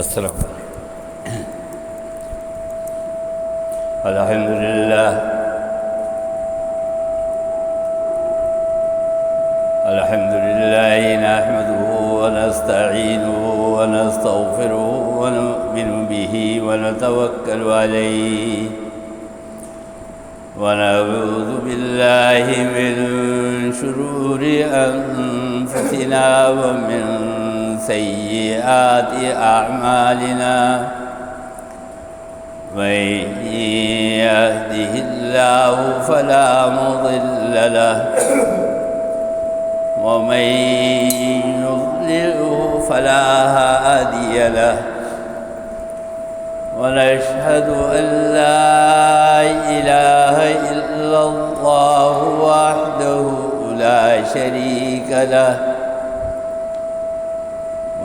السلام الحمد لله نحمده ونستعينه ونستغفره ونؤمن به ونتوكل عليه ونعوذ بالله من شرور أنفسنا ومن سيئات أعمالنا من يهده الله فلا مضل له ومن يضلله فلا هادي له ونشهد أن لا إله إلا الله وحده لا شريك له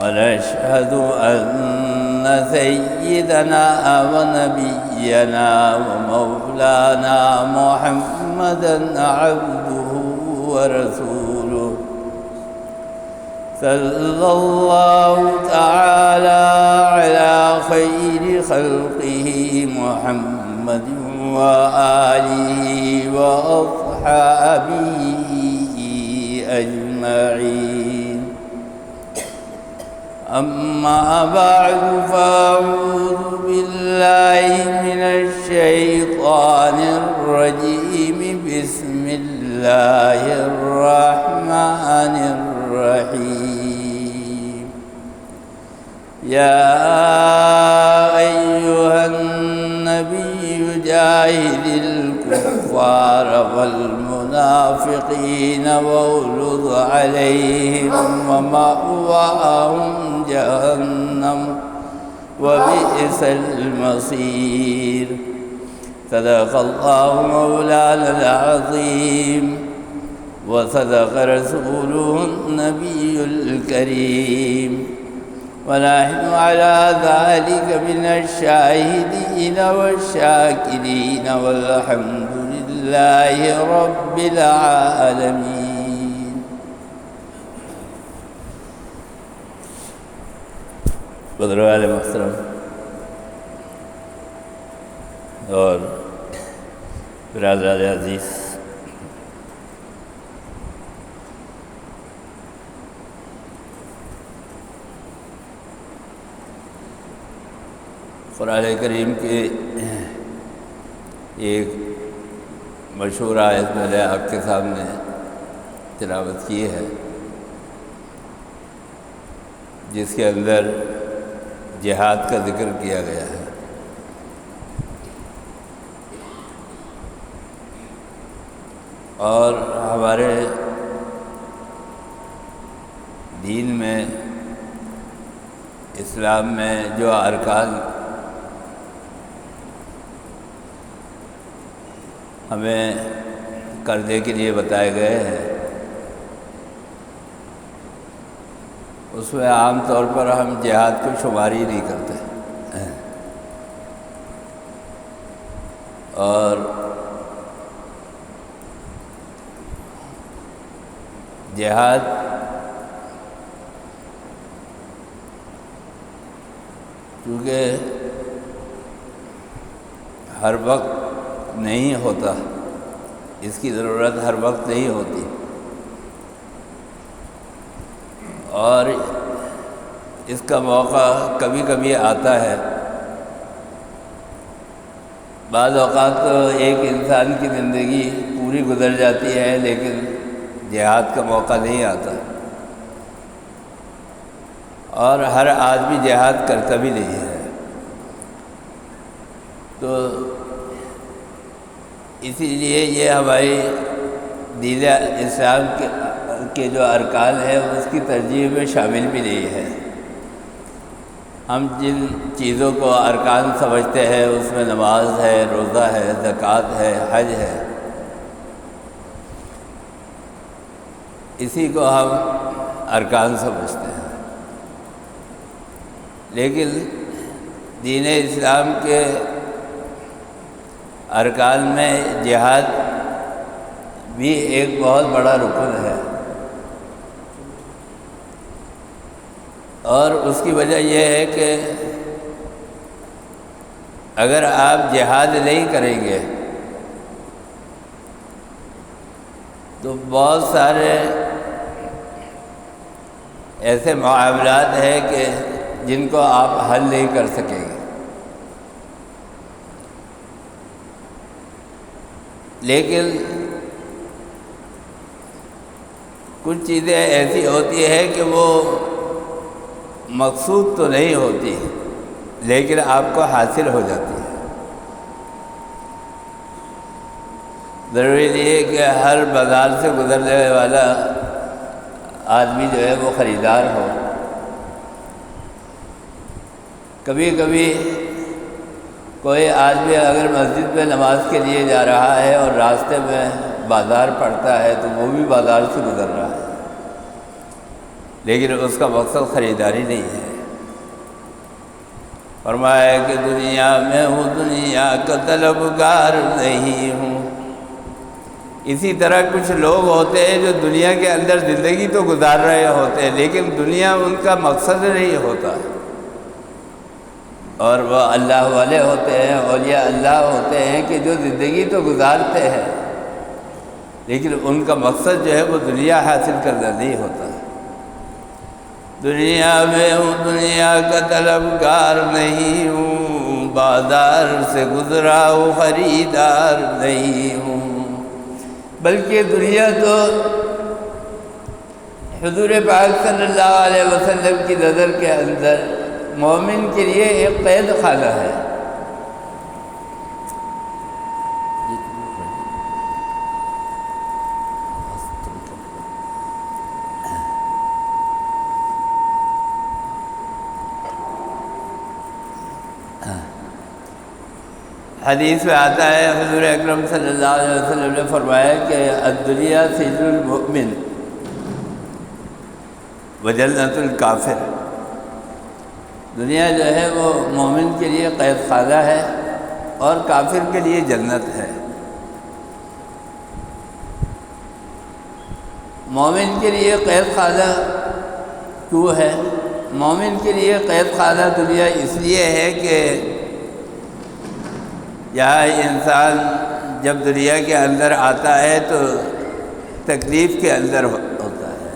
ونشهد أن سيدنا ونبينا ومولانا محمدًا عبده ورسوله صلى الله تعالى على خير خلقه محمد وآله وأصحابه أجمعين. أما بعد فأعوذ بالله من الشيطان الرجيم. بسم الله الرحمن الرحيم. يا أيها النبي جاهد الكفار والمنافقين واغلظ عليهم ومأواهم جهنم وبئس المصير. صدق الله مولانا العظيم وصدق رسوله النبي الكريم ونحن على ذلك من الشاهدين والشاكرين والحمد لله رب العالمين. بزرگان محترم اور برادران عزیز، قرآن کریم کی ایک مشہور آیت میں نے آپ کے سامنے تلاوت کی ہے، جس کے اندر جہاد کا ذکر کیا گیا ہے. اور ہمارے دین میں، اسلام میں جو ارکان ہمیں کرنے کے لیے بتائے گئے ہیں، اس میں عام طور پر ہم جہاد کو شمار ہی نہیں کرتے. اور جہاد کیونکہ ہر وقت نہیں ہوتا، اس کی ضرورت ہر وقت نہیں ہوتی، اور اس کا موقع کبھی کبھی آتا ہے. بعض اوقات تو ایک انسان کی زندگی پوری گزر جاتی ہے لیکن جہاد کا موقع نہیں آتا، اور ہر آدمی جہاد کرتا بھی نہیں ہے. تو اسی لیے یہ ہماری دین اسلام کے جو ارکان ہیں اس کی ترجیح میں شامل بھی نہیں ہے. ہم جن چیزوں کو ارکان سمجھتے ہیں اس میں نماز ہے، روزہ ہے، زکوٰۃ ہے، حج ہے، اسی کو ہم ارکان سمجھتے ہیں. لیکن دین اسلام کے ارکان میں جہاد بھی ایک بہت بڑا رکن ہے. اور اس کی وجہ یہ ہے کہ اگر آپ جہاد نہیں کریں گے تو بہت سارے ایسے معاملات ہیں کہ جن کو آپ حل نہیں کر سکیں گے. لیکن کچھ چیزیں ایسی ہوتی ہیں کہ وہ مقصود تو نہیں ہوتی لیکن آپ کو حاصل ہو جاتی ہے. ضروری نہیں ہے کہ ہر بازار سے گزرنے والا آدمی جو ہے وہ خریدار ہو. کبھی کبھی کوئی آدمی اگر مسجد میں نماز کے لیے جا رہا ہے اور راستے میں بازار پڑتا ہے تو وہ بھی بازار سے گزر رہا ہے لیکن اس کا مقصد خریداری نہیں ہے. فرمایا کہ دنیا میں ہوں دنیا کا طلبگار نہیں ہوں. اسی طرح کچھ لوگ ہوتے ہیں جو دنیا کے اندر زندگی تو گزار رہے ہوتے ہیں لیکن دنیا ان کا مقصد نہیں ہوتا، اور وہ اللہ والے ہوتے ہیں، اولیاء اللہ ہوتے ہیں کہ جو زندگی تو گزارتے ہیں لیکن ان کا مقصد جو ہے وہ دنیا حاصل کرنا نہیں ہوتا. دنیا میں ہوں دنیا کا طلبگار نہیں ہوں، بازار سے گزرا ہوں خریدار نہیں ہوں. بلکہ دنیا تو حضور پاک صلی اللہ علیہ وسلم کی نظر کے اندر مومن کے لیے ایک قید خانہ ہے. حدیث میں آتا ہے حضور اکرم صلی اللہ علیہ وسلم نے فرمایا کہ الدنیا سجن المؤمن وجنت الکافر. دنیا جو ہے وہ مومن کے لیے قید خانہ ہے اور کافر کے لیے جنت ہے. مومن کے لیے قید خانہ کیوں ہے؟ مومن کے لیے قید خانہ دنیا اس لیے ہے کہ یہاں انسان جب دنیا کے اندر آتا ہے تو تکلیف کے اندر ہوتا ہے،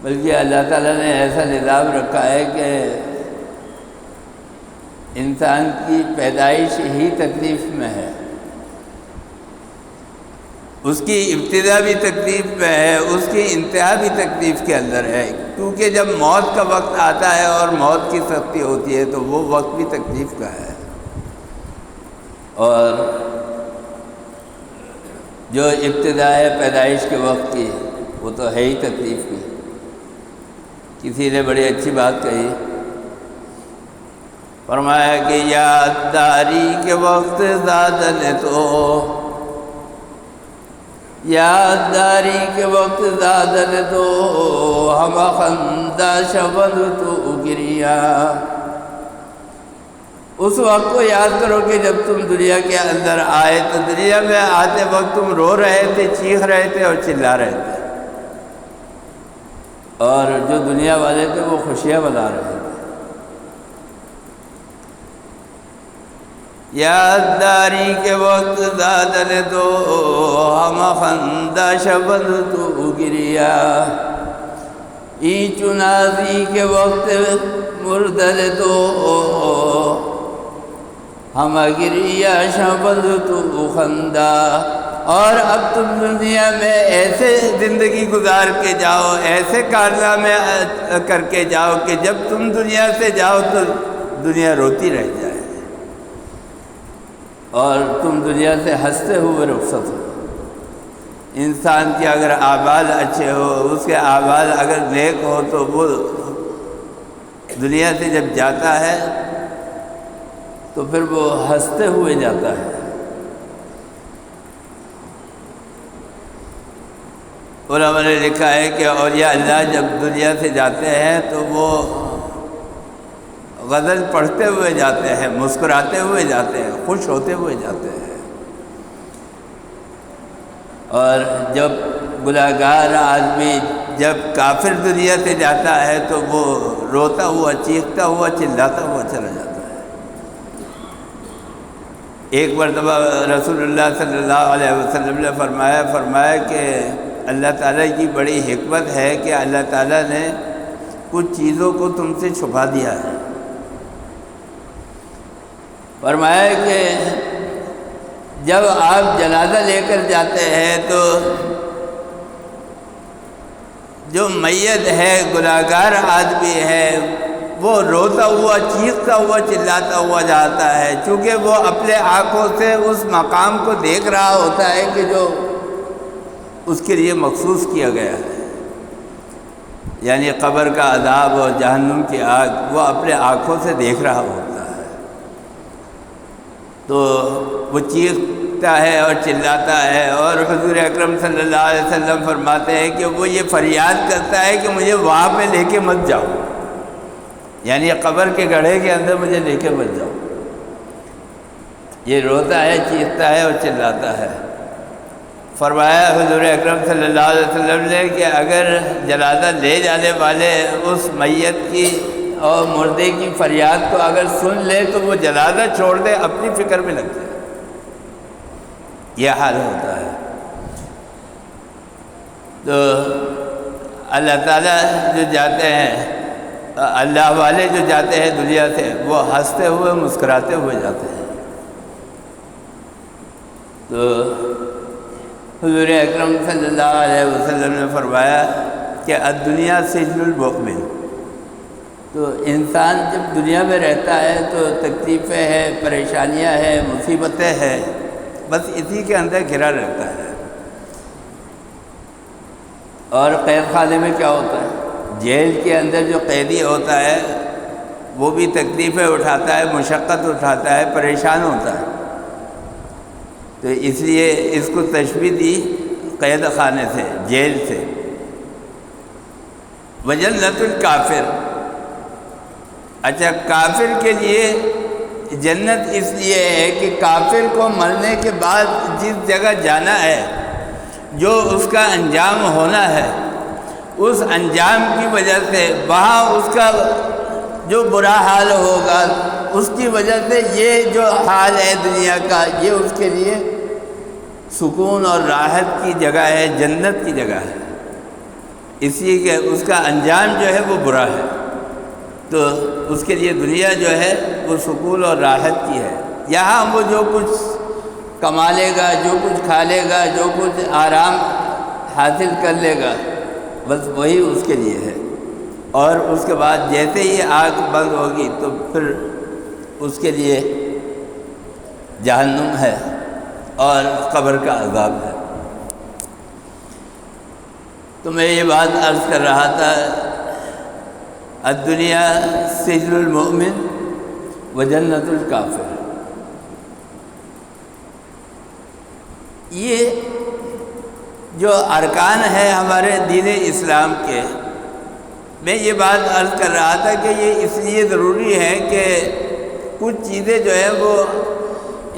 بلکہ اللہ تعالیٰ نے ایسا نظام رکھا ہے کہ انسان کی پیدائش ہی تکلیف میں ہے، اس کی ابتدا بھی تکلیف میں ہے، اس کی انتہا بھی تکلیف کے اندر ہے. کیونکہ جب موت کا وقت آتا ہے اور موت کی سختی ہوتی ہے تو وہ وقت بھی تکلیف کا ہے، اور جو ابتدا ہے پیدائش کے وقت کی وہ تو ہے ہی تکلیف کی. کسی نے بڑی اچھی بات کہی، فرمایا کہ یادداری کے وقت زیادہ نے تو یادداری کے وقت زیادہ نے تو ہم خندہ شبند تو گریا. اس وقت کو یاد کرو کہ جب تم دنیا کے اندر آئے تو دنیا میں آتے وقت تم رو رہے تھے، چیخ رہے تھے اور چلا رہے تھے، اور جو دنیا والے تھے وہ خوشیاں منا رہے تھے. یادداری کے وقت زیادہ نے تو ہم خندہ شبند تو گریا. اینچ نازی کے وقت مردل تو ہم گریا شبند تو خندہ. اور اب تم دنیا میں ایسے زندگی گزار کے جاؤ، ایسے کارنامے کر کے جاؤ کہ جب تم دنیا سے جاؤ تو دنیا روتی رہ جائے اور تم دنیا سے ہنستے ہوئے رخصت ہو. انسان کے اگر اعمال اچھے ہو، اس کے اعمال اگر نیک ہو تو وہ دنیا سے جب جاتا ہے تو پھر وہ ہنستے ہوئے جاتا ہے. علماء نے لکھا ہے کہ اولیاء اللہ جب دنیا سے جاتے ہیں تو وہ غزل پڑھتے ہوئے جاتے ہیں، مسکراتے ہوئے جاتے ہیں، خوش ہوتے ہوئے جاتے ہیں، اور جب گناہگار آدمی جب کافر دنیا سے جاتا ہے تو وہ روتا ہوا، چیختا ہوا، چلاتا ہوا چلا جاتا ہے۔ ایک مرتبہ رسول اللہ صلی اللہ علیہ وسلم نے فرمایا کہ اللہ تعالیٰ کی بڑی حکمت ہے کہ اللہ تعالیٰ نے کچھ چیزوں کو تم سے چھپا دیا ہے۔ فرمایا کہ جب آپ جنازہ لے کر جاتے ہیں تو جو میت ہے، گناہگار آدمی ہے، وہ روتا ہوا، چیختا ہوا، چلاتا ہوا جاتا ہے، چونکہ وہ اپنے آنکھوں سے اس مقام کو دیکھ رہا ہوتا ہے کہ جو اس کے لیے مخصوص کیا گیا ہے، یعنی قبر کا عذاب اور جہنم کی آگ وہ اپنے آنکھوں سے دیکھ رہا ہوتا ہے۔ تو وہ چیختا ہے اور چلاتا ہے، اور حضور اکرم صلی اللہ علیہ وسلم فرماتے ہیں کہ وہ یہ فریاد کرتا ہے کہ مجھے وہاں پہ لے کے مت جاؤ، یعنی قبر کے گڑھے کے اندر مجھے لے کے مت جاؤ۔ یہ روتا ہے، چیختا ہے اور چلاتا ہے۔ فرمایا حضور اکرم صلی اللہ علیہ وسلم نے کہ اگر جنازہ لے جانے والے اس میت کی اور مردے کی فریاد کو اگر سن لے تو وہ جنازہ چھوڑ دے، اپنی فکر میں لگ جائے۔ یہ حال ہوتا ہے۔ تو اللہ تعالیٰ جو جاتے ہیں، اللہ والے جو جاتے ہیں دنیا سے، وہ ہنستے ہوئے، مسکراتے ہوئے جاتے ہیں۔ تو حضور اکرم صلی اللہ علیہ وسلم نے فرمایا کہ الدنیا سجن المؤمن۔ تو انسان جب دنیا میں رہتا ہے تو تکلیفیں ہیں، پریشانیاں ہیں، مصیبتیں ہیں، بس اسی کے اندر گھرا رہتا ہے۔ اور قید خانے میں کیا ہوتا ہے؟ جیل کے اندر جو قیدی ہوتا ہے وہ بھی تکلیفیں اٹھاتا ہے، مشقت اٹھاتا ہے، پریشان ہوتا ہے۔ تو اس لیے اس کو تشبیہ دی قید خانے سے، جیل سے۔ وجنت الکافر، اچھا کافر کے لیے جنت اس لیے ہے کہ کافر کو مرنے کے بعد جس جگہ جانا ہے، جو اس کا انجام ہونا ہے، اس انجام کی وجہ سے وہاں اس کا جو برا حال ہوگا، اس کی وجہ سے یہ جو حال ہے دنیا کا، یہ اس کے لیے سکون اور راحت کی جگہ ہے، جنت کی جگہ ہے، اس لیے کہ اس کا انجام جو ہے وہ برا ہے۔ تو اس کے لیے دنیا جو ہے وہ سکون اور راحت کی ہے۔ یہاں وہ جو کچھ کما لے گا، جو کچھ کھا لے گا، جو کچھ آرام حاصل کر لے گا، بس وہی اس کے لیے ہے۔ اور اس کے بعد جیسے ہی آنکھ بند ہوگی تو پھر اس کے لیے جہنم ہے اور قبر کا عذاب ہے۔ تو میں یہ بات عرض کر رہا تھا، الدنیا سجن المؤمن وجنت الکافر۔ یہ جو ارکان ہے ہمارے دین اسلام کے، میں یہ بات عرض کر رہا تھا کہ یہ اس لیے ضروری ہے کہ کچھ چیزیں جو ہے وہ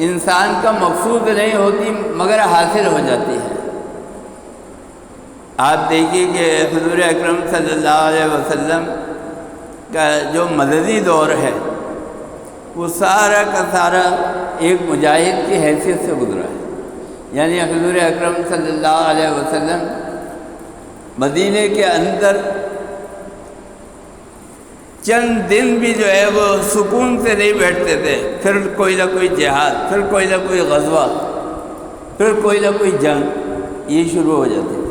انسان کا مقصود نہیں ہوتی مگر حاصل ہو جاتی ہے۔ آپ دیکھیے کہ حضور اکرم صلی اللہ علیہ وسلم کا جو مدنی دور ہے وہ سارا کا سارا ایک مجاہد کی حیثیت سے گزرا ہے۔ یعنی حضور اکرم صلی اللہ علیہ وسلم مدینے کے اندر چند دن بھی جو ہے وہ سکون سے نہیں بیٹھتے تھے، پھر کوئی نہ کوئی جہاد، پھر کوئی نہ کوئی غزوہ، پھر کوئی نہ کوئی جنگ، یہ شروع ہو جاتی تھی۔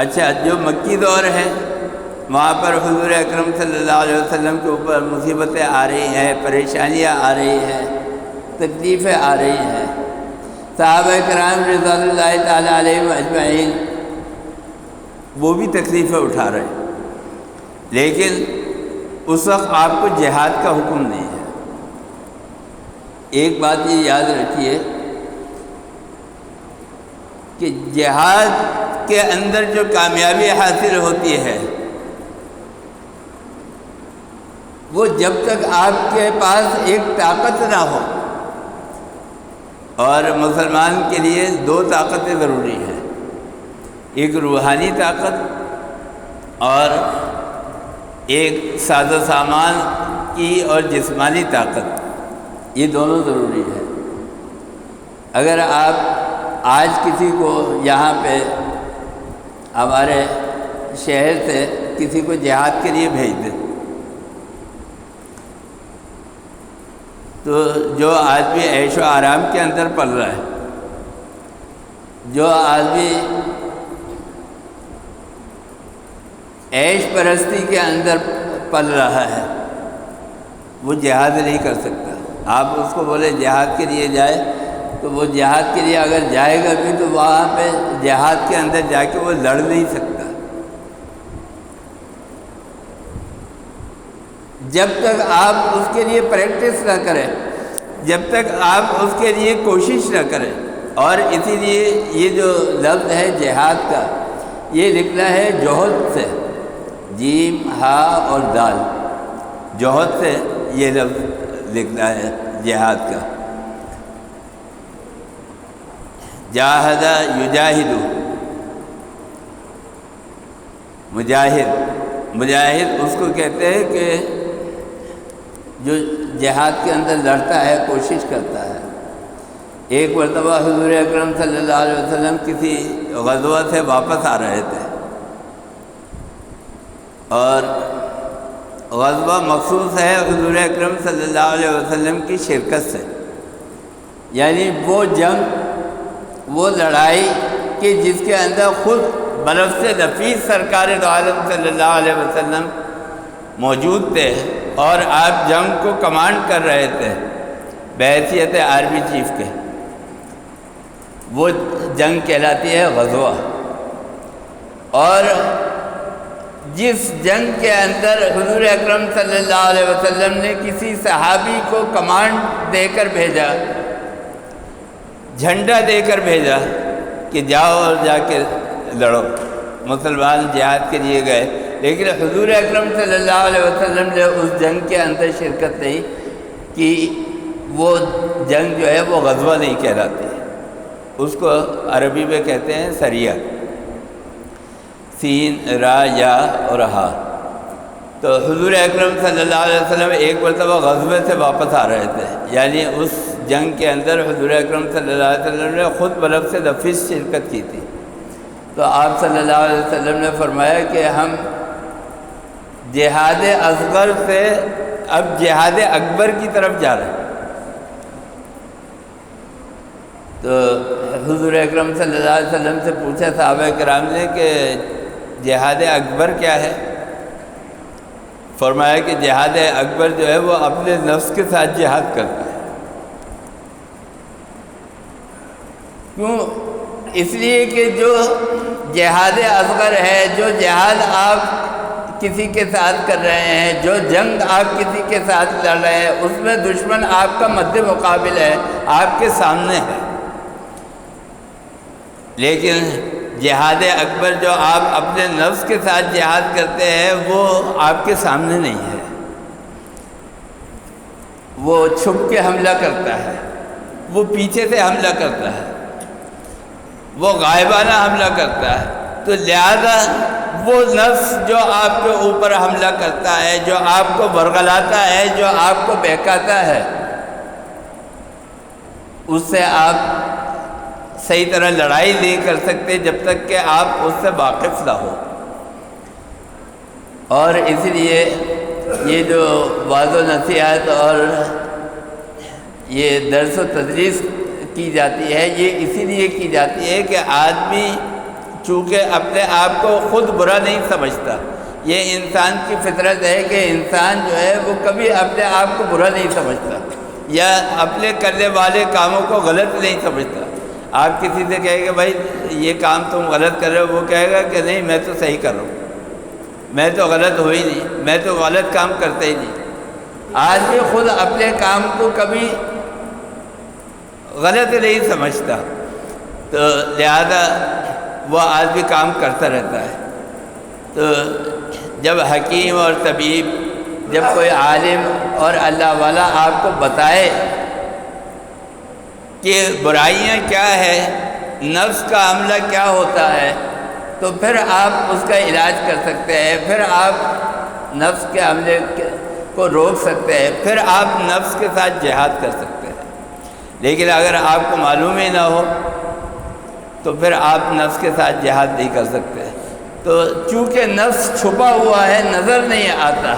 اچھا جو مکی دور ہے وہاں پر حضور اکرم صلی اللہ علیہ وسلم کے اوپر مصیبتیں آ رہی ہیں، پریشانیاں آ رہی ہیں، تکلیفیں آ رہی ہیں۔ صحابہ کرام رضوان اللہ تعالیٰ علیہم اجمعین وہ بھی تکلیفیں اٹھا رہے ہیں، لیکن اس وقت آپ کو جہاد کا حکم نہیں ہے۔ ایک بات یہ یاد رکھیے کہ جہاد کے اندر جو کامیابی حاصل ہوتی ہے وہ جب تک آپ کے پاس ایک طاقت نہ ہو، اور مسلمان کے لیے دو طاقتیں ضروری ہیں، ایک روحانی طاقت اور ایک ساز و سامان کی اور جسمانی طاقت، یہ دونوں ضروری ہے۔ اگر آپ آج کسی کو یہاں پہ ہمارے شہر سے کسی کو جہاد کے لیے بھیج دیں تو جو آدمی عیش و آرام کے اندر پل رہا ہے، جو آدمی عیش پرستی کے اندر پل رہا ہے، وہ جہاد نہیں کر سکتا۔ آپ اس کو بولے جہاد کے لیے جائے تو وہ جہاد کے لیے اگر جائے گا بھی تو وہاں پہ جہاد کے اندر جا کے وہ لڑ نہیں سکتا۔ جب تک آپ اس کے لیے پریکٹس نہ کریں، جب تک آپ اس کے لیے کوشش نہ کریں، اور اسی لیے یہ جو لفظ ہے جہاد کا، یہ لکھنا ہے جوہد سے، جیم ہا اور دال، جوہد سے یہ لفظ لکھنا ہے جہاد کا۔ جاہد یجاہد، مجاہد اس کو کہتے ہیں کہ جو جہاد کے اندر لڑتا ہے، کوشش کرتا ہے۔ ایک مرتبہ حضور اکرم صلی اللہ علیہ وسلم کسی غزوہ سے واپس آ رہے تھے، اور غزوہ مخصوص ہے حضور اکرم صلی اللہ علیہ وسلم کی شرکت سے، یعنی وہ جنگ، وہ لڑائی کہ جس کے اندر خود برف سے نفیس سرکار دو عالم صلی اللہ علیہ وسلم موجود تھے، اور آپ جنگ کو کمانڈ کر رہے تھے بحیثیت آرمی چیف کے۔ وہ جنگ کہلاتی ہے غزوہ، اور جس جنگ کے اندر حضور اکرم صلی اللہ علیہ وسلم نے کسی صحابی کو کمانڈ دے کر بھیجا، جھنڈا دے کر بھیجا کہ جاؤ اور جا کے لڑو، مسلمان جہاد کے لیے گئے، لیکن حضور اکرم صلی اللہ علیہ وسلم نے اس جنگ کے اندر شرکت نہیں کی۔ وہ جنگ جو ہے وہ غزوہ نہیں کہلاتی، اس کو عربی میں کہتے ہیں سریہ، سین را یا اور ہا۔ تو حضور اکرم صلی اللہ علیہ وسلم ایک مرتبہ غزوے سے واپس آ رہے تھے، یعنی اس جنگ کے اندر حضور اکرم صلی اللہ علیہ وسلم نے خود بلب سے نفیس شرکت کی تھی۔ تو آپ صلی اللہ علیہ وسلم نے فرمایا کہ ہم جہاد اصغر سے اب جہاد اکبر کی طرف جا رہے ہیں۔ تو حضور اکرم صلی اللہ علیہ وسلم سے پوچھا صحابہ کرام نے کہ جہاد اکبر کیا ہے؟ فرمایا کہ جہاد اکبر جو ہے وہ اپنے نفس کے ساتھ جہاد کرتا ہے۔ کیوں؟ اس لیے کہ جو جہاد اصغر ہے، جو جہاد آپ کسی کے ساتھ کر رہے ہیں، جو جنگ آپ کسی کے ساتھ لڑ رہے ہیں، اس میں دشمن آپ کا مد مقابل ہے، آپ کے سامنے ہے۔ لیکن جہاد اکبر جو آپ اپنے نفس کے ساتھ جہاد کرتے ہیں، وہ آپ کے سامنے نہیں ہے، وہ چھپ کے حملہ کرتا ہے، وہ پیچھے سے حملہ کرتا ہے، وہ غائبانہ حملہ کرتا ہے۔ تو لہذا وہ نفس جو آپ کے اوپر حملہ کرتا ہے، جو آپ کو برگلاتا ہے، جو آپ کو بہکاتا ہے، اس سے آپ صحیح طرح لڑائی نہیں کر سکتے جب تک کہ آپ اس سے واقف نہ ہو۔ اور اس لیے یہ جو وعظ و نصیحت اور یہ درس و تدریس کی جاتی ہے، یہ اسی لیے کی جاتی ہے کہ آدمی چونکہ اپنے آپ کو خود برا نہیں سمجھتا، یہ انسان کی فطرت ہے کہ انسان جو ہے وہ کبھی اپنے آپ کو برا نہیں سمجھتا، یا اپنے کرنے والے کاموں کو غلط نہیں سمجھتا۔ آپ کسی سے کہیں کہ بھائی یہ کام تم غلط کر رہے ہو، وہ کہے گا کہ نہیں میں تو صحیح کر رہا ہوں، میں تو غلط ہو ہی نہیں، میں تو غلط کام کرتا ہی نہیں۔ آدمی خود اپنے کام کو کبھی غلط نہیں سمجھتا، تو لہذا وہ آدمی کام کرتا رہتا ہے۔ تو جب حکیم اور طبیب، جب کوئی عالم اور اللہ والا آپ کو بتائے کہ برائیاں کیا ہے، نفس کا حملہ کیا ہوتا ہے، تو پھر آپ اس کا علاج کر سکتے ہیں، پھر آپ نفس کے حملے کو روک سکتے ہیں، پھر آپ نفس کے ساتھ جہاد کر سکتے ہیں۔ لیکن اگر آپ کو معلوم ہی نہ ہو تو پھر آپ نفس کے ساتھ جہاد نہیں کر سکتے۔ تو چونکہ نفس چھپا ہوا ہے، نظر نہیں آتا،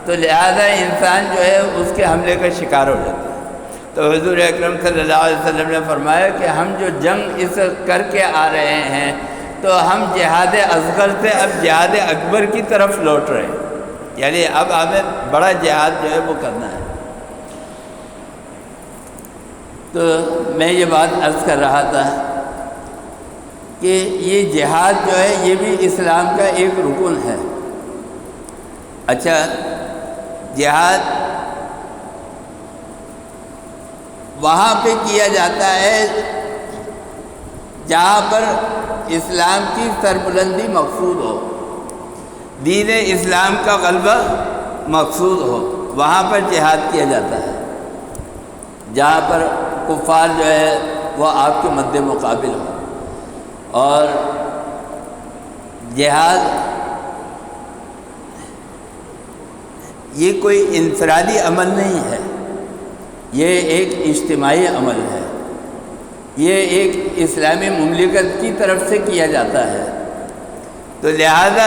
تو لہذا انسان جو ہے اس کے حملے کا شکار ہو جاتا ہے۔ تو حضور اکرم صلی اللہ علیہ وسلم نے فرمایا کہ ہم جو جنگ اس کر کے آ رہے ہیں تو ہم جہاد اصغر سے اب جہاد اکبر کی طرف لوٹ رہے ہیں، یعنی اب ہمیں بڑا جہاد جو ہے وہ کرنا ہے۔ تو میں یہ بات عرض کر رہا تھا کہ یہ جہاد جو ہے یہ بھی اسلام کا ایک رکن ہے۔ اچھا، جہاد وہاں پہ کیا جاتا ہے جہاں پر اسلام کی سربلندی مقصود ہو، دین اسلام کا غلبہ مقصود ہو، وہاں پر جہاد کیا جاتا ہے، جہاں پر کفار جو ہے وہ آپ کے مد مقابل ہو۔ اور جہاد یہ کوئی انفرادی عمل نہیں ہے، یہ ایک اجتماعی عمل ہے، یہ ایک اسلامی مملکت کی طرف سے کیا جاتا ہے۔ تو لہذا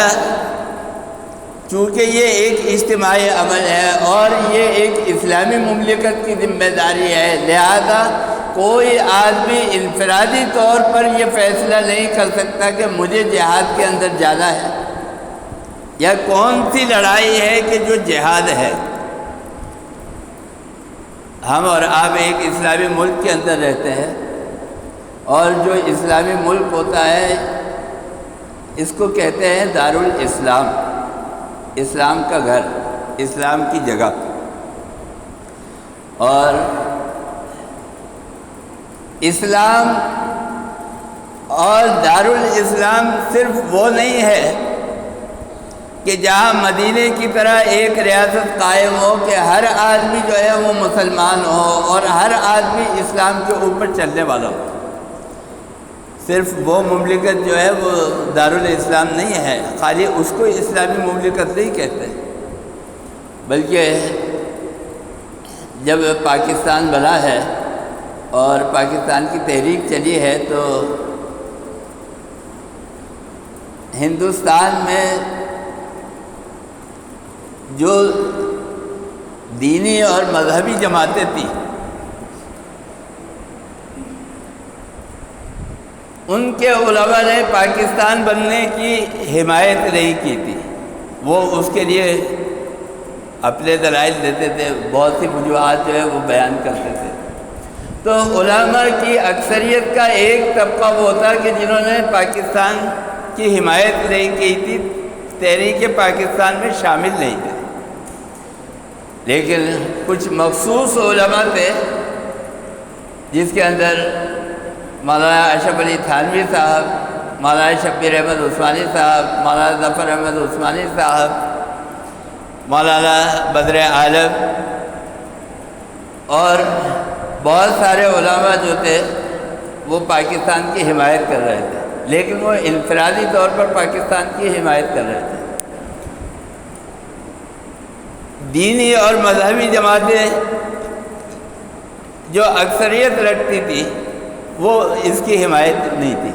چونکہ یہ ایک اجتماعی عمل ہے اور یہ ایک اسلامی مملکت کی ذمہ داری ہے، لہذا کوئی آدمی انفرادی طور پر یہ فیصلہ نہیں کر سکتا کہ مجھے جہاد کے اندر جانا ہے، یا کون سی لڑائی ہے کہ جو جہاد ہے۔ ہم اور آپ ایک اسلامی ملک کے اندر رہتے ہیں، اور جو اسلامی ملک ہوتا ہے اس کو کہتے ہیں دارالاسلام، اسلام کا گھر، اسلام کی جگہ۔ اور اسلام اور دارالاسلام صرف وہ نہیں ہے کہ جہاں مدینے کی طرح ایک ریاست قائم ہو کہ ہر آدمی جو ہے وہ مسلمان ہو اور ہر آدمی اسلام کے اوپر چلنے والا ہو۔ صرف وہ مملکت جو ہے وہ دارالاسلام نہیں ہے، خالی اس کو اسلامی مملکت نہیں کہتے، بلکہ جب پاکستان بنا ہے اور پاکستان کی تحریک چلی ہے تو ہندوستان میں جو دینی اور مذہبی جماعتیں تھیں ان کے علماء نے پاکستان بننے کی حمایت نہیں کی تھی، وہ اس کے لیے اپنے دلائل دیتے تھے، بہت سی وجوہات جو ہے وہ بیان کرتے تھے۔ تو علماء کی اکثریت کا ایک طبقہ وہ تھا کہ جنہوں نے پاکستان کی حمایت نہیں کی تھی، تحریک پاکستان میں شامل نہیں تھے، لیکن کچھ مخصوص علماء تھے جس کے اندر مولانا اشرف علی تھانوی صاحب، مولانا شبیر احمد عثمانی صاحب، مولانا ظفر احمد عثمانی صاحب، مولانا بدر عالم اور بہت سارے علماء جو تھے وہ پاکستان کی حمایت کر رہے تھے، لیکن وہ انفرادی طور پر پاکستان کی حمایت کر رہے تھے۔ دینی اور مذہبی جماعتیں جو اکثریت رکھتی تھی وہ اس کی حمایت نہیں تھی۔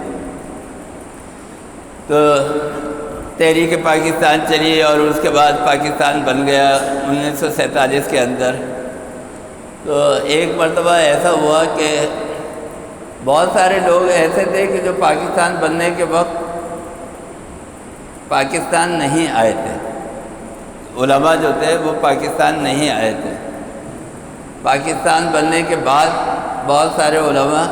تو تحریک پاکستان چلی اور اس کے بعد پاکستان بن گیا 1947 کے اندر۔ تو ایک مرتبہ ایسا ہوا کہ بہت سارے لوگ ایسے تھے کہ جو پاکستان بننے کے وقت پاکستان نہیں آئے تھے، علماء جو تھے وہ پاکستان نہیں آئے تھے۔ پاکستان بننے کے بعد بہت سارے علماء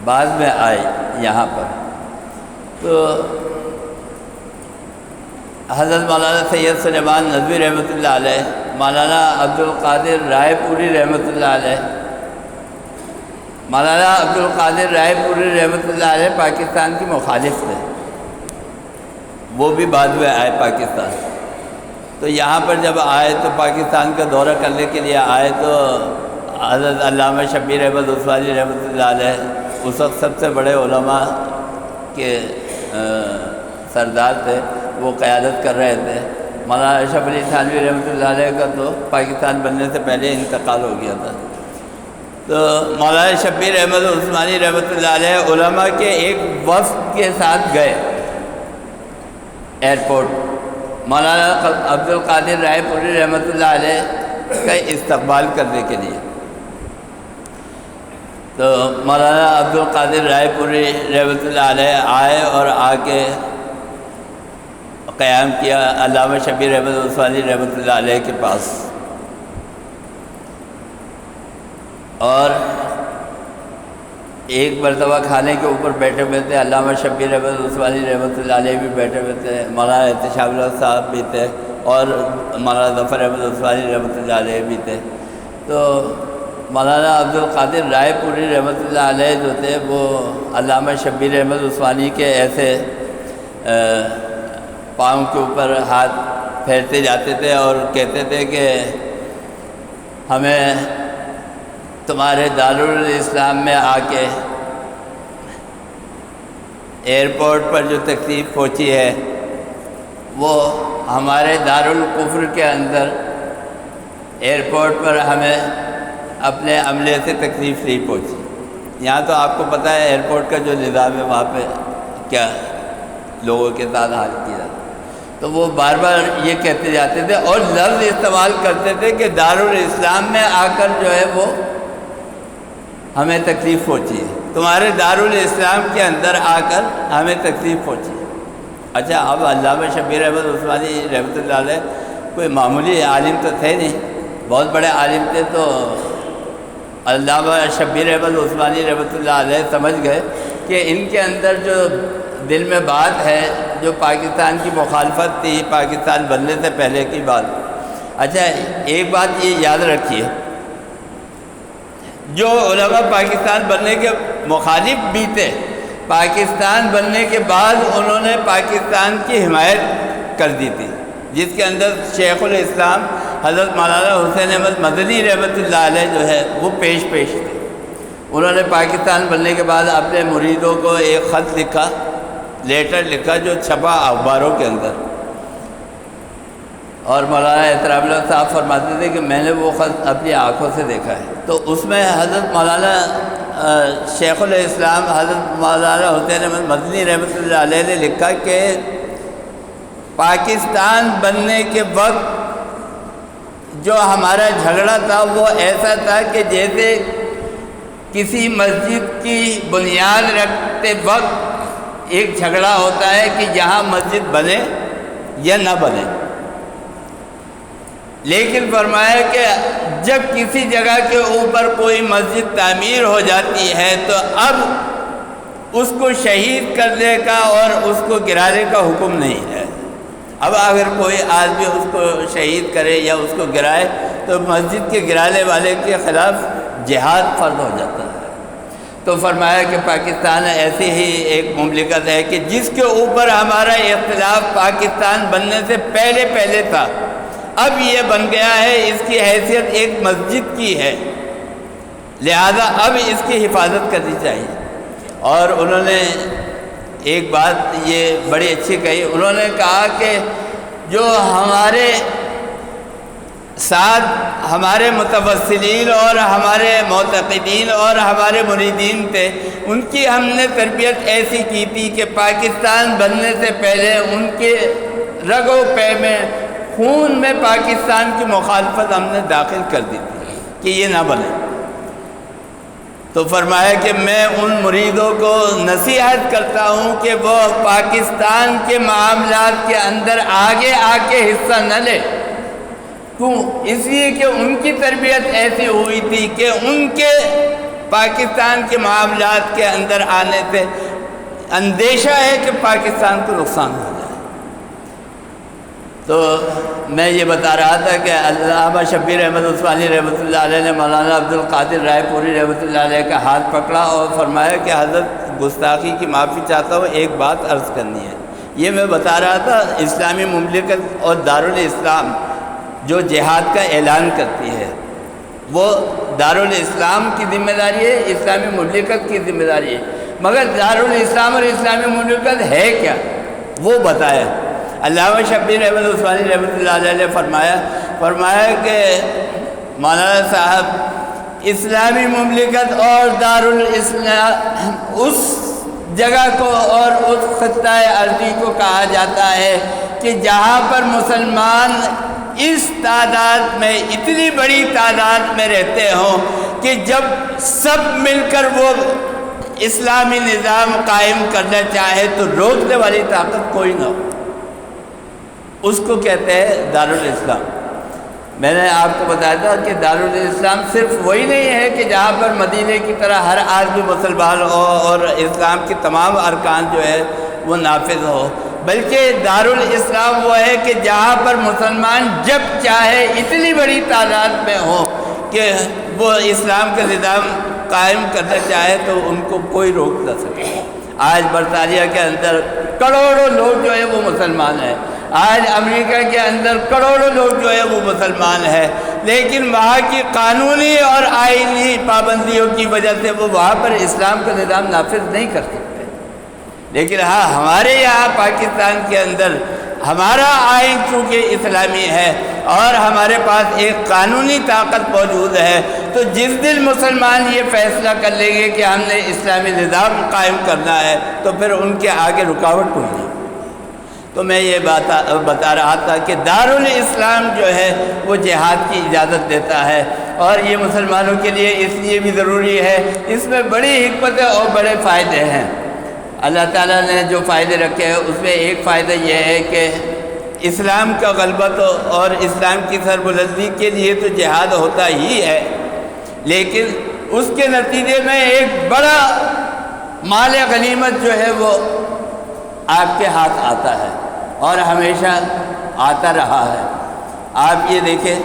بعد میں آئے یہاں پر۔ تو حضرت مولانا سید سلیمان ندوی رحمۃ اللہ علیہ، مولانا عبدالقادر رائے پوری رحمۃ اللہ علیہ، مولانا عبدالقادر رائے پوری رحمۃ اللہ علیہ پاکستان کی مخالف تھے، وہ بھی بعد میں آئے پاکستان۔ تو یہاں پر جب آئے تو پاکستان کا دورہ کرنے کے لیے آئے تو حضرت علامہ شبیر احمد عثمانی رحمۃ اللہ علیہ اس وقت سب سے بڑے علماء کے سردار تھے، وہ قیادت کر رہے تھے۔ مولانا اشرف علی تھانوی رحمۃ اللہ علیہ کا تو پاکستان بننے سے پہلے انتقال ہو گیا تھا۔ تو مولانا شبیر احمد عثمانی رحمۃ اللہ علیہ علماء کے ایک وفد کے ساتھ گئے ایئرپورٹ، مولانا عبد القادر رائے پوری رحمۃ اللہ علیہ کا استقبال کرنے کے لیے۔ تو مولانا عبد القادر رائے پوری رحمۃ اللہ علیہ آئے اور آ کے قیام کیا علامہ شبیر احمد عثمانی رحمۃ اللہ علیہ کے پاس، اور ایک مرتبہ کھانے کے اوپر بیٹھے ہوئے تھے، علامہ شبیر احمد عثمانی رحمۃ اللہ علیہ بھی بیٹھے ہوئے تھے، مولانا احتشام اللہ صاحب بھی تھے، اور مولانا ظفر احمد عثمانی رحمۃ اللہ علیہ بھی تھے۔ تو مولانا عبد القادر رائے پوری رحمۃ اللہ علیہ جو تھے وہ علامہ شبیر احمد عثمانی کے ایسے پاؤں کے اوپر ہاتھ پھیرتے جاتے تھے اور کہتے تھے کہ ہمیں تمہارے دارالاسلام میں آ کے ایئرپورٹ پر جو تکلیف پہنچی ہے وہ ہمارے دارالکفر کے اندر ایئرپورٹ پر ہمیں اپنے عملے سے تکلیف نہیں پہنچی۔ یہاں تو آپ کو پتہ ہے ایئرپورٹ کا جو نظام ہے وہاں پہ کیا لوگوں کے ساتھ حال کیا جاتا ہے۔ تو وہ بار بار یہ کہتے جاتے تھے اور لفظ استعمال کرتے تھے کہ دارالاسلام میں آ کر جو ہے وہ ہمیں تکلیف پہنچی ہے، تمہارے دارالاسلام کے اندر آ کر ہمیں تکلیف پہنچی ہے۔ اچھا، اب علامہ شبیر احمد عثمانی رحمۃ اللہ علیہ کوئی معمولی عالم تو تھے نہیں، بہت بڑے عالم تھے۔ تو علامہ شبیر احمد عثمانی رحمۃ اللہ علیہ سمجھ گئے کہ ان کے اندر جو دل میں بات ہے، جو پاکستان کی مخالفت تھی، پاکستان بننے سے پہلے کی بات۔ اچھا، ایک بات یہ یاد رکھیے، جو علماء پاکستان بننے کے مخالف بھی تھے، پاکستان بننے کے بعد انہوں نے پاکستان کی حمایت کر دی تھی، جس کے اندر شیخ الاسلام حضرت مولانا حسین احمد مدنی رحمۃ اللہ علیہ جو ہے وہ پیش تھے۔ انہوں نے پاکستان بننے کے بعد اپنے مریدوں کو ایک خط لکھا، لیٹر لکھا، جو چھپا اخباروں کے اندر، اور مولانا احترام اللہ صاحب فرماتے تھے کہ میں نے وہ خط اپنی آنکھوں سے دیکھا ہے۔ تو اس میں حضرت مولانا شیخ الاسلام حضرت مولانا حسین احمد مدنی رحمۃ اللہ علیہ نے لکھا کہ پاکستان بننے کے وقت جو ہمارا جھگڑا تھا وہ ایسا تھا کہ جیسے کسی مسجد کی بنیاد رکھتے وقت ایک جھگڑا ہوتا ہے کہ یہاں مسجد بنے یا نہ بنے، لیکن فرمایا کہ جب کسی جگہ کے اوپر کوئی مسجد تعمیر ہو جاتی ہے تو اب اس کو شہید کرنے کا اور اس کو گرانے کا حکم نہیں ہے۔ اب اگر کوئی آدمی اس کو شہید کرے یا اس کو گرائے تو مسجد کے گرانے والے کے خلاف جہاد فرض ہو جاتا ہے۔ تو فرمایا کہ پاکستان ایسی ہی ایک مملکت ہے کہ جس کے اوپر ہمارا اختلاف پاکستان بننے سے پہلے تھا، اب یہ بن گیا ہے، اس کی حیثیت ایک مسجد کی ہے، لہذا اب اس کی حفاظت کرنی چاہیے۔ اور انہوں نے ایک بات یہ بڑی اچھی کہی، انہوں نے کہا کہ جو ہمارے ساتھ ہمارے متوسلین اور ہمارے معتقدین اور ہمارے مریدین تھے، ان کی ہم نے تربیت ایسی کی تھی کہ پاکستان بننے سے پہلے ان کے رگ و پے میں، خون میں پاکستان کی مخالفت ہم نے داخل کر دی تھی کہ یہ نہ بنے۔ تو فرمایا کہ میں ان مریدوں کو نصیحت کرتا ہوں کہ وہ پاکستان کے معاملات کے اندر آگے آ کے حصہ نہ لے۔ کیوں؟ اس لیے کہ ان کی تربیت ایسی ہوئی تھی کہ ان کے پاکستان کے معاملات کے اندر آنے سے اندیشہ ہے کہ پاکستان کو نقصان ہو جائے۔ تو میں یہ بتا رہا تھا کہ علامہ شبیر احمد عثمانی رحمۃ اللہ علیہ نے مولانا عبد القادر رائے پوری رحمۃ اللہ علیہ کا ہاتھ پکڑا اور فرمایا کہ حضرت گستاخی کی معافی چاہتا ہوں، ایک بات عرض کرنی ہے۔ یہ میں بتا رہا تھا اسلامی مملکت اور دارالاسلام جو جہاد کا اعلان کرتی ہے وہ دارالاسلام کی ذمہ داری ہے، اسلامی مملکت کی ذمہ داری ہے۔ مگر دارالاسلام اور اسلامی مملکت ہے کیا وہ بتائے۔ علامہ شبیر احمد عثمانی رحمۃ اللہ علیہ نے فرمایا کہ مولانا صاحب اسلامی مملکت اور دارالاسلام اس جگہ کو اور اس خطہ ارضی کو کہا جاتا ہے کہ جہاں پر مسلمان اس تعداد میں اتنی بڑی تعداد میں رہتے ہوں کہ جب سب مل کر وہ اسلامی نظام قائم کرنا چاہے تو روکنے والی طاقت کوئی نہ ہو، اس کو کہتے ہیں دارالاسلام۔ میں نے آپ کو بتایا تھا کہ دارالاسلام صرف وہی نہیں ہے کہ جہاں پر مدینے کی طرح ہر آدمی مسلمان ہو اور اسلام کے تمام ارکان جو ہے وہ نافذ ہو، بلکہ دارالاسلام وہ ہے کہ جہاں پر مسلمان جب چاہے اتنی بڑی تعداد میں ہو کہ وہ اسلام کا نظام قائم کرنا چاہے تو ان کو کوئی روک نہ سکے۔ آج برطانیہ کے اندر کروڑوں لوگ جو ہے وہ مسلمان ہیں، آج امریکہ کے اندر کروڑوں لوگ جو ہے وہ مسلمان ہیں، لیکن وہاں کی قانونی اور آئینی پابندیوں کی وجہ سے وہ وہاں پر اسلام کا نظام نافذ نہیں کر سکتے۔ لیکن ہاں ہمارے یہاں پاکستان کے اندر ہمارا آئین چونکہ اسلامی ہے اور ہمارے پاس ایک قانونی طاقت موجود ہے، تو جس دن مسلمان یہ فیصلہ کر لیں گے کہ ہم نے اسلامی نظام قائم کرنا ہے تو پھر ان کے آگے رکاوٹ کوئی نہیں۔ تو میں یہ بتا رہا تھا کہ دارالاسلام جو ہے وہ جہاد کی اجازت دیتا ہے، اور یہ مسلمانوں کے لیے اس لیے بھی ضروری ہے، اس میں بڑی حکمتیں اور بڑے فائدے ہیں۔ اللہ تعالیٰ نے جو فائدے رکھے ہیں اس میں ایک فائدہ یہ ہے کہ اسلام کا غلبہ تو اور اسلام کی سربلندی کے لیے تو جہاد ہوتا ہی ہے، لیکن اس کے نتیجے میں ایک بڑا مال غنیمت جو ہے وہ آپ کے ہاتھ آتا ہے اور ہمیشہ آتا رہا ہے۔ آپ یہ دیکھیں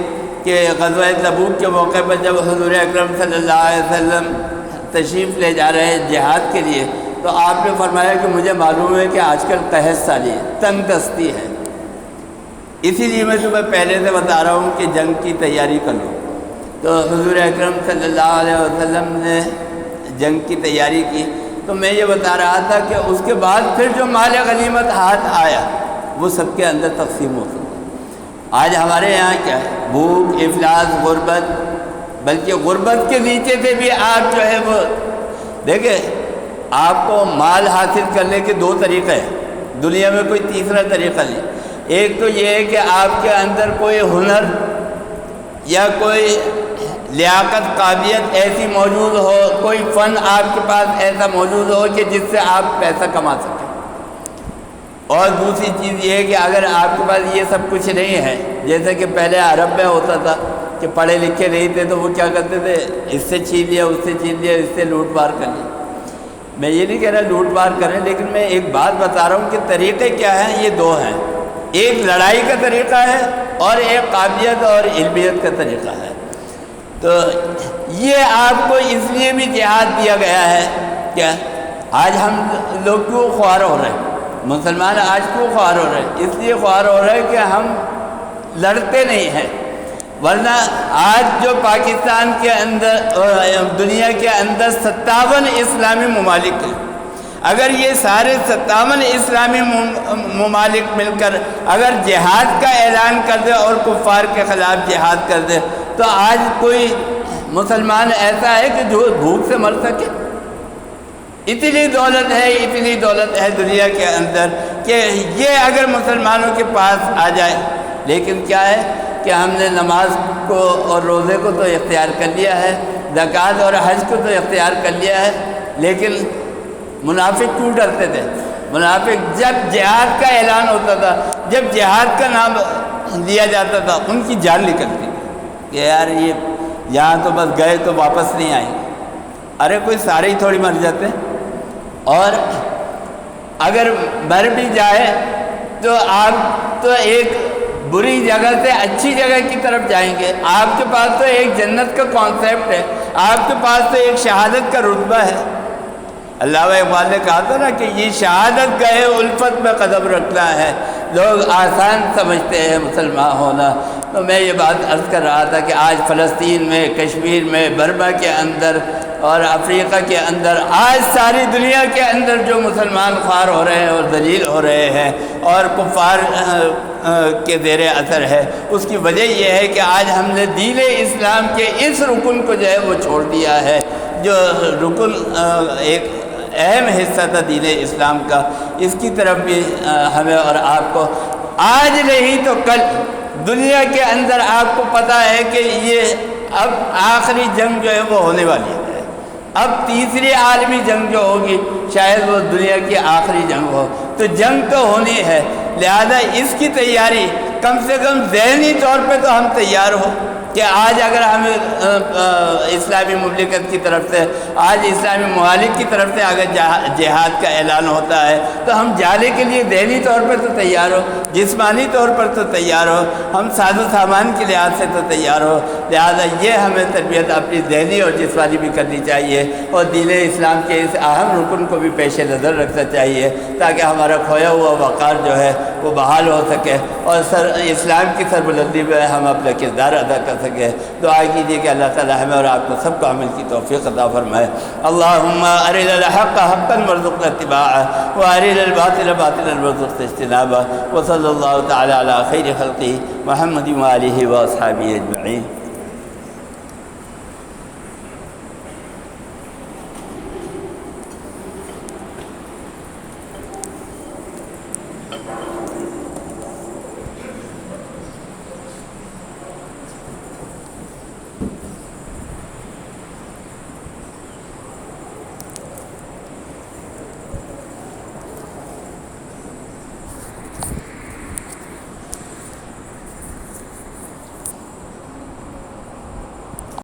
کہ غزوہ تبوک کے موقع پر جب حضور اکرم صلی اللہ علیہ وسلم تشریف لے جا رہے ہیں جہاد کے لیے، تو آپ نے فرمایا کہ مجھے معلوم ہے کہ آج کل قحط سالی ہے، تنگ دستی ہے، اسی لیے میں تمہیں پہلے سے بتا رہا ہوں کہ جنگ کی تیاری کر لو۔ تو حضور اکرم صلی اللہ علیہ وسلم نے جنگ کی تیاری کی۔ تو میں یہ بتا رہا تھا کہ اس کے بعد پھر جو مال غنیمت ہاتھ آیا وہ سب کے اندر تقسیم ہو سکتا۔ آج ہمارے یہاں کیا ہے، بھوک، افلاس، غربت، بلکہ غربت کے نیچے سے بھی آپ جو ہے وہ دیکھیں، آپ کو مال حاصل کرنے کے دو طریقے ہیں، دنیا میں کوئی تیسرا طریقہ نہیں۔ ایک تو یہ ہے کہ آپ کے اندر کوئی ہنر یا کوئی لیاقت، قابلیت ایسی موجود ہو، کوئی فن آپ کے پاس ایسا موجود ہو کہ جس سے آپ پیسہ کما سکیں۔ اور دوسری چیز یہ ہے کہ اگر آپ کے پاس یہ سب کچھ نہیں ہے، جیسے کہ پہلے عرب میں ہوتا تھا کہ پڑھے لکھے نہیں تھے تو وہ کیا کرتے تھے، اس سے چھین لیا، اس سے چھین لیا، اس سے لوٹ مار کر لی۔ میں یہ نہیں کہہ رہا لوٹ مار کریں، لیکن میں ایک بات بتا رہا ہوں کہ طریقے کیا ہیں، یہ دو ہیں، ایک لڑائی کا طریقہ ہے اور ایک قابلیت اور علمیت کا طریقہ ہے۔ تو یہ آپ کو اس لیے بھی جہاد دیا گیا ہے کیا آج ہم لوگ کیوں خوار ہو رہے ہیں، مسلمان آج کیوں خوار ہو رہے ہیں، اس لیے خوار ہو رہے ہیں کہ ہم لڑتے نہیں ہیں۔ ورنہ آج جو پاکستان کے اندر دنیا کے اندر 57 اسلامی ممالک ہیں، اگر یہ سارے 57 اسلامی ممالک مل کر اگر جہاد کا اعلان کر دے اور کفار کے خلاف جہاد کر دے تو آج کوئی مسلمان ایسا ہے کہ جو بھوک سے مر سکے؟ اتنی دولت ہے، اتنی دولت ہے دنیا کے اندر کہ یہ اگر مسلمانوں کے پاس آ جائے، لیکن کیا ہے کہ ہم نے نماز کو اور روزے کو تو اختیار کر لیا ہے، زکوٰۃ اور حج کو تو اختیار کر لیا ہے، لیکن منافق کیوں ڈرتے تھے؟ منافق جب جہاد کا اعلان ہوتا تھا، جب جہاد کا نام لیا جاتا تھا، ان کی جان نکلتی کہ یار یہ یہاں تو بس گئے تو واپس نہیں آئیں گے۔ ارے کوئی سارے ہی تھوڑی مر جاتے ہیں، اور اگر مر بھی جائے تو آپ تو ایک بری جگہ سے اچھی جگہ کی طرف جائیں گے۔ آپ کے پاس تو ایک جنت کا کانسیپٹ ہے، آپ کے پاس تو ایک شہادت کا رتبہ ہے۔ علامہ اقبال نے کہا تھا نا کہ یہ شہادت گئے الفت میں قدم رکھنا ہے، لوگ آسان سمجھتے ہیں مسلمان ہونا۔ تو میں یہ بات عرض کر رہا تھا کہ آج فلسطین میں، کشمیر میں، برما کے اندر اور افریقہ کے اندر آج ساری دنیا کے اندر جو مسلمان خوار ہو رہے ہیں اور ذلیل ہو رہے ہیں اور کفار کے زیر اثر ہے، اس کی وجہ یہ ہے کہ آج ہم نے دین اسلام کے اس رکن کو جو ہے وہ چھوڑ دیا ہے، جو رکن ایک اہم حصہ تھا دین اسلام کا۔ اس کی طرف بھی ہمیں اور آپ کو آج نہیں تو کل دنیا کے اندر آپ کو پتہ ہے کہ یہ اب آخری جنگ جو ہے وہ ہونے والی ہے، اب تیسری عالمی جنگ جو ہوگی شاید وہ دنیا کی آخری جنگ ہو، تو جنگ تو ہونی ہے، لہذا اس کی تیاری کم سے کم ذہنی طور پہ تو ہم تیار ہو کہ آج اگر ہمیں اسلامی مملکت کی طرف سے، آج اسلامی ممالک کی طرف سے اگر جہاد کا اعلان ہوتا ہے تو ہم جانے کے لیے ذہنی طور پر تو تیار ہو، جسمانی طور پر تو تیار ہو، ہم ساز و سامان کے لحاظ سے تو تیار ہو۔ لہذا یہ ہمیں تربیت اپنی ذہنی اور جسمانی بھی کرنی چاہیے، اور دین اسلام کے اس اہم رکن کو بھی پیش نظر رکھنا چاہیے تاکہ ہمارا کھویا ہوا وقار جو ہے وہ بحال ہو سکے اور اسلام کی سربلندی میں ہم اپنا کردار ادا کر سکیں۔ دعا کیجیے کہ اللہ تعالی ہمیں اور آپ کو سب کو عمل کی توفیق عطا فرمائے۔ اللہم ارنا الحق حقا وارزقنا اتباعہ وارنا الباطل باطلا وارزقنا اجتنابہ، وصلی اللہ تعالی علی خیر خلقہ محمد وآلہ واصحابہ اجمعین۔